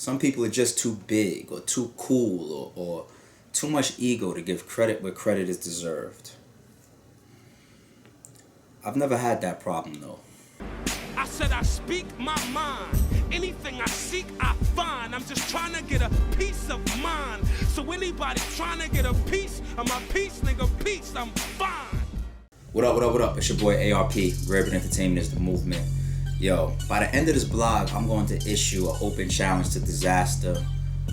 Some people are just too big or too cool or too much ego to give credit where credit is deserved. I've never had that problem though. I said I speak my mind. Anything I seek, I find. I'm just trying to get a peace of mind. So anybody trying to get a piece of my peace, nigga, peace, I'm fine. What up, what up, what up? It's your boy ARP. Urban Entertainment is the movement. Yo, by the end of this blog, I'm going to issue an open challenge to Dizaster.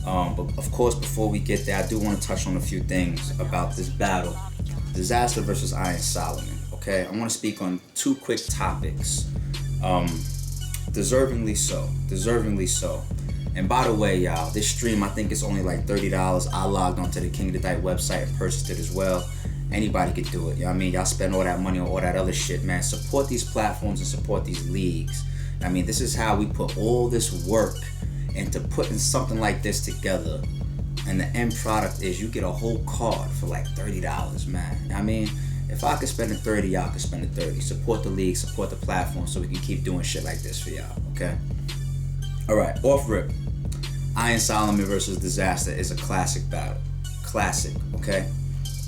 But of course, before we get there, I do want to touch on a few things about this battle. Dizaster versus Syence. Okay, I want to speak on two quick topics. Deservingly so. And by the way, y'all, this stream, I think it's only like $30. I logged onto the King of the Dight website and purchased it as well. Anybody could do it. You know what I mean? Y'all spend all that money on all that other shit, man. Support these platforms and support these leagues. I mean, this is how we put all this work into putting something like this together. And the end product is you get a whole card for like $30, man. I mean, if I could spend the 30, y'all could spend the 30. Support the league, support the platform so we can keep doing shit like this for y'all, okay? All right, off rip. Syence versus Dizaster is a classic battle. Classic, okay?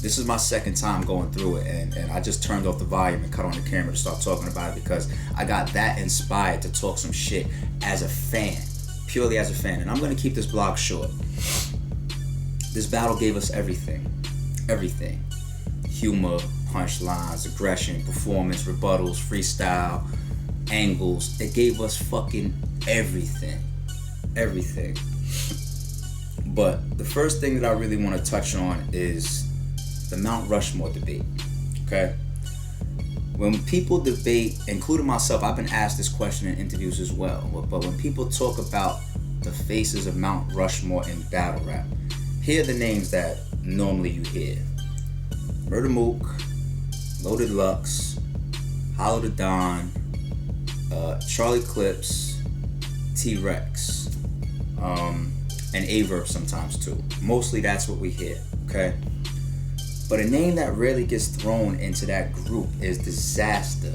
This is my second time going through it, and I just turned off the volume and cut on the camera to start talking about it because I got that inspired to talk some shit as a fan, purely as a fan. And I'm gonna keep this blog short. This battle gave us everything. Everything. Humor, punchlines, aggression, performance, rebuttals, freestyle, angles. It gave us fucking everything. Everything. But the first thing that I really want to touch on is the Mount Rushmore debate. Okay? When people debate, including myself, I've been asked this question in interviews as well. But when people talk about the faces of Mount Rushmore in battle rap, here are the names that normally you hear. Murder Mook, Loaded Lux, Hollow the Don, Charlie Clips, T-Rex, and Averb sometimes too. Mostly that's what we hear, okay? But a name that rarely gets thrown into that group is Dizaster,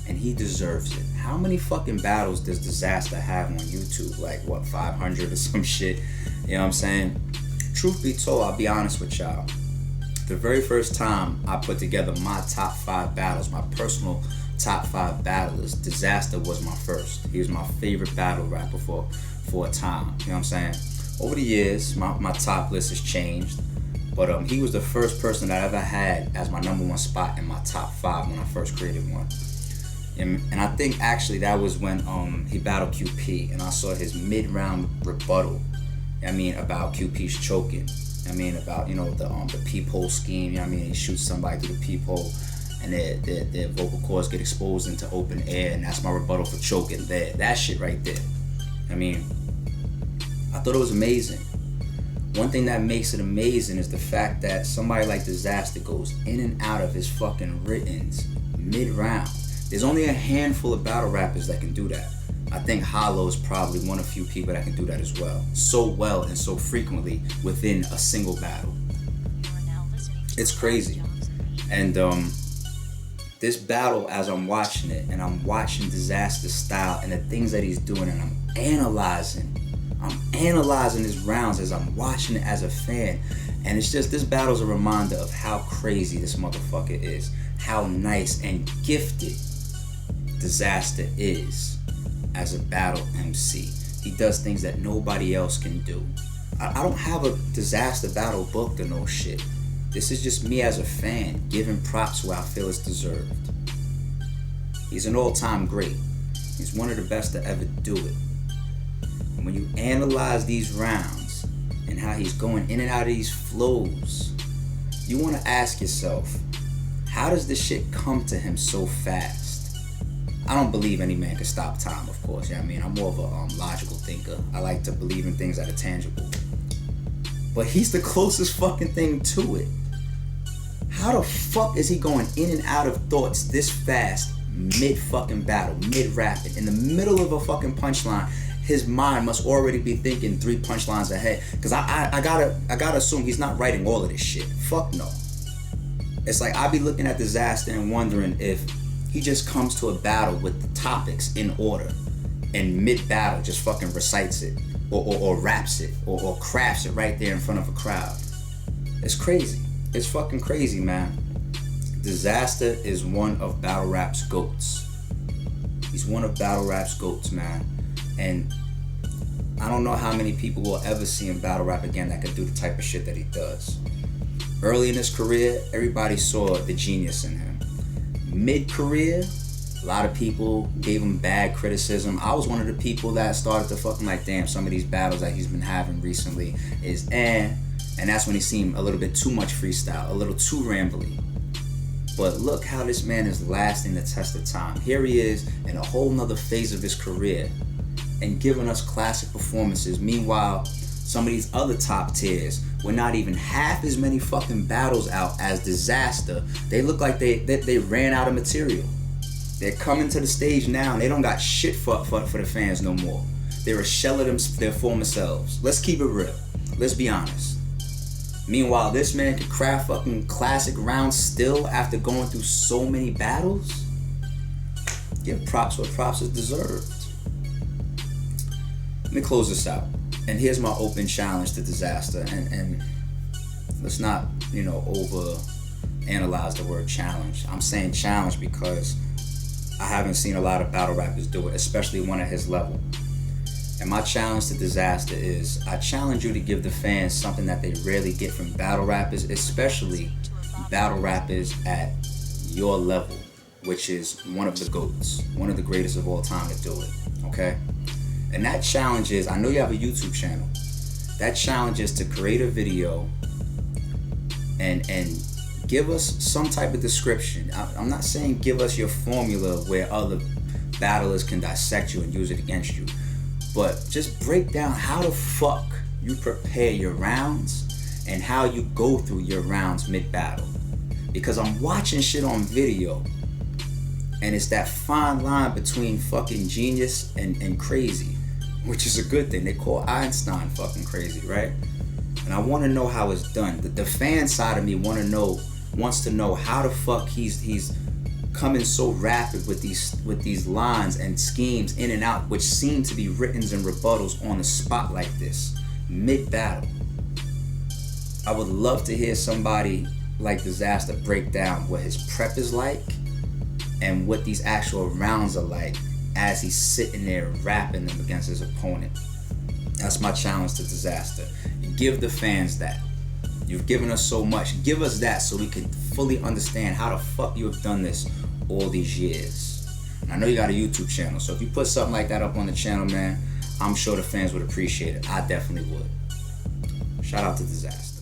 and he deserves it. How many fucking battles does Dizaster have on YouTube? Like, what, 500 or some shit? You know what I'm saying? Truth be told, I'll be honest with y'all. The very first time I put together my top 5 battles, my personal top 5 battlers, Dizaster was my first. He was my favorite battle rapper for a time. You know what I'm saying? Over the years, my top list has changed. But he was the first person that I ever had as my number 1 spot in my top 5 when I first created one. And I think actually that was when he battled QP, and I saw his mid-round rebuttal. I mean, about QP's choking. I mean, about, you know, the peephole scheme. You know what I mean? He shoots somebody through the peephole, and their vocal cords get exposed into open air, and that's my rebuttal for choking there. That shit right there. I mean, I thought it was amazing. One thing that makes it amazing is the fact that somebody like Dizaster goes in and out of his fucking writtens mid-round. There's only a handful of battle rappers that can do that. I think Hollow is probably one of few people that can do that as well. So well and so frequently within a single battle. It's crazy. And this battle, as I'm watching it, and I'm watching Dizaster's style and the things that he's doing, and I'm analyzing his rounds as I'm watching it as a fan. And it's just, this battle's a reminder of how crazy this motherfucker is. How nice and gifted Dizaster is as a battle MC. He does things that nobody else can do. I don't have a Dizaster battle booked or no shit. This is just me as a fan giving props where I feel it's deserved. He's an all-time great. He's one of the best to ever do it. And when you analyze these rounds and how he's going in and out of these flows, you want to ask yourself, how does this shit come to him so fast? I don't believe any man can stop time, of course. You know what I mean? I'm more of a logical thinker. I like to believe in things that are tangible. But he's the closest fucking thing to it. How the fuck is he going in and out of thoughts this fast, mid-fucking battle, mid-rapping, in the middle of a fucking punchline? His mind must already be thinking 3 punchlines ahead. Cause I gotta assume he's not writing all of this shit. Fuck no. It's like I be looking at Dizaster and wondering if he just comes to a battle with the topics in order and mid-battle just fucking recites it. or raps it or crafts it right there in front of a crowd. It's crazy. It's fucking crazy, man. Dizaster is one of battle rap's GOATs. He's one of battle rap's GOATs, man. And I don't know how many people will ever see him battle rap again that can do the type of shit that he does. Early in his career, everybody saw the genius in him. Mid-career, a lot of people gave him bad criticism. I was one of the people that started to fucking like, damn, some of these battles that he's been having recently is and that's when he seemed a little bit too much freestyle, a little too rambly. But look how this man is lasting the test of time. Here he is in a whole nother phase of his career and giving us classic performances. Meanwhile, some of these other top tiers were not even half as many fucking battles out as Dizaster. They look like they ran out of material. They're coming to the stage now and they don't got shit for the fans no more. They're a shell of their former selves. Let's keep it real. Let's be honest. Meanwhile, this man could craft fucking classic rounds still after going through so many battles. Give props where props is deserved. Let me close this out. And here's my open challenge to Dizaster. And let's not, over analyze the word challenge. I'm saying challenge because I haven't seen a lot of battle rappers do it, especially one at his level. And my challenge to Dizaster is, I challenge you to give the fans something that they rarely get from battle rappers, especially battle rappers at your level, which is one of the GOATs, one of the greatest of all time to do it, okay? And that challenge is, I know you have a YouTube channel. That challenge is to create a video and give us some type of description. I'm not saying give us your formula where other battlers can dissect you and use it against you. But just break down how the fuck you prepare your rounds and how you go through your rounds mid-battle. Because I'm watching shit on video and it's that fine line between fucking genius and crazy, which is a good thing. They call Einstein fucking crazy, right? And I want to know how it's done. The fan side of me wants to know how the fuck he's coming so rapid with these lines and schemes in and out, which seem to be writtens and rebuttals on the spot like this, mid-battle. I would love to hear somebody like Dizaster break down what his prep is like and what these actual rounds are like as he's sitting there rapping them against his opponent. That's my challenge to Dizaster. Give the fans that. You've given us so much. Give us that so we can fully understand how the fuck you have done this all these years. And I know you got a YouTube channel, so if you put something like that up on the channel, man, I'm sure the fans would appreciate it. I definitely would. Shout out to Dizaster.